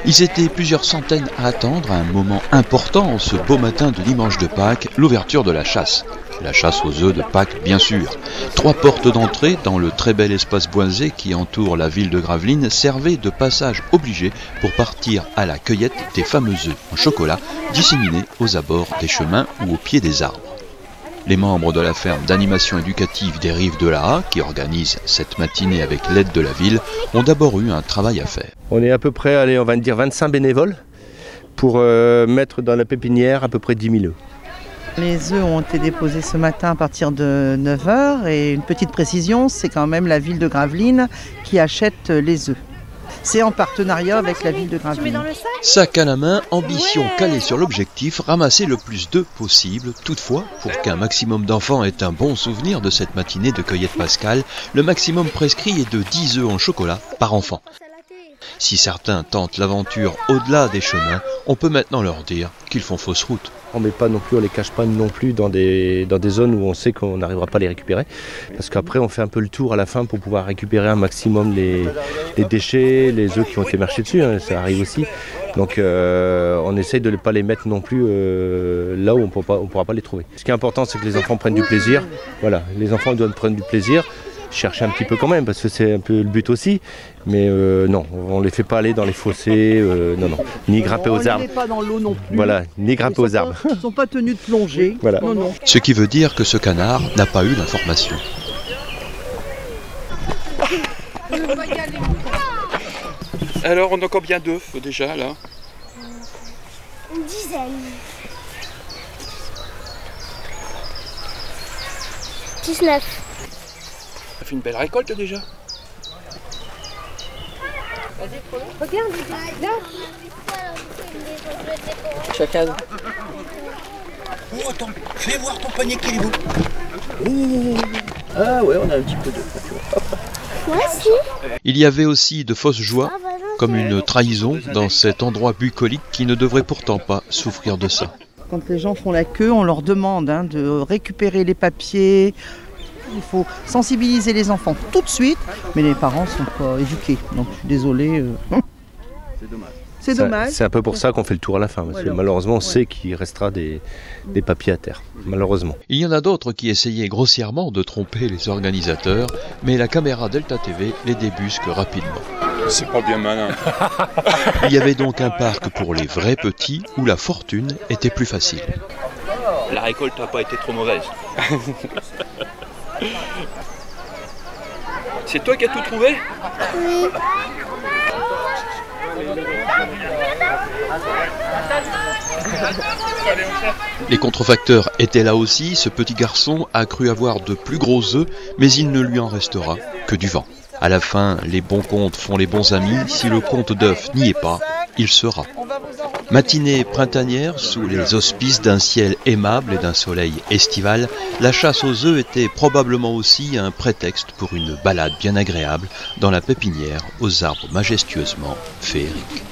Ils étaient plusieurs centaines à attendre un moment important ce beau matin de dimanche de Pâques, l'ouverture de la chasse. La chasse aux œufs de Pâques, bien sûr. 3 portes d'entrée dans le très bel espace boisé qui entoure la ville de Gravelines servaient de passage obligé pour partir à la cueillette des fameux œufs en chocolat disséminés aux abords des chemins ou au pied des arbres. Les membres de la ferme d'animation éducative des Rives de la Ha, qui organise cette matinée avec l'aide de la ville, ont d'abord eu un travail à faire. On est à peu près, allez, on va dire 25 bénévoles pour mettre dans la pépinière à peu près 10 000 œufs. Les œufs ont été déposés ce matin à partir de 9 h et une petite précision, c'est quand même la ville de Gravelines qui achète les œufs. C'est en partenariat avec la ville de Gravelines. Sac à la main, ambition calée sur l'objectif, ramasser le plus d'œufs possible. Toutefois, pour qu'un maximum d'enfants ait un bon souvenir de cette matinée de cueillette pascale, le maximum prescrit est de 10 œufs en chocolat par enfant. Si certains tentent l'aventure au-delà des chemins, on peut maintenant leur dire qu'ils font fausse route. On met pas non plus, on les cache pas non plus dans des zones où on sait qu'on n'arrivera pas à les récupérer. Parce qu'après on fait un peu le tour à la fin pour pouvoir récupérer un maximum les déchets, les œufs qui ont été marchés dessus, hein, ça arrive aussi. Donc on essaye de ne pas les mettre non plus là où on pourra pas les trouver. Ce qui est important, c'est que les enfants prennent du plaisir. Voilà, les enfants doivent prendre du plaisir. Chercher un petit peu quand même parce que c'est un peu le but aussi, mais non, on les fait pas aller dans les fossés, non, ni grimper aux arbres. On les met pas dans l'eau non plus. Voilà, ni grimper aux arbres. Ils sont pas tenus de plonger. Voilà. Non. Ce qui veut dire que ce canard n'a pas eu l'information. Alors on a combien d'œufs déjà là? Une dizaine. 19. Ça fait une belle récolte déjà. Regarde, là. Chacun. Oh attends, fais voir ton panier qu'il est beau. Ah ouais, on a un petit peu de. Moi aussi. Il y avait aussi de fausses joies, comme une trahison dans cet endroit bucolique qui ne devrait pourtant pas souffrir de ça. Quand les gens font la queue, on leur demande de récupérer les papiers. Il faut sensibiliser les enfants tout de suite, mais les parents ne sont pas éduqués. Donc je suis désolé. C'est dommage. C'est dommage. C'est un peu pour ça qu'on fait le tour à la fin, parce que malheureusement on sait qu'il restera des papiers à terre, malheureusement. Il y en a d'autres qui essayaient grossièrement de tromper les organisateurs, mais la caméra Delta TV les débusque rapidement. C'est pas bien malin. Il y avait donc un parc pour les vrais petits où la fortune était plus facile. La récolte n'a pas été trop mauvaise. C'est toi qui as tout trouvé? Oui. Les contrefacteurs étaient là aussi, ce petit garçon a cru avoir de plus gros œufs, mais il ne lui en restera que du vent. À la fin, les bons comptes font les bons amis, si le compte d'œufs n'y est pas, il sera. Matinée printanière, sous les auspices d'un ciel aimable et d'un soleil estival, la chasse aux œufs était probablement aussi un prétexte pour une balade bien agréable dans la pépinière aux arbres majestueusement féeriques.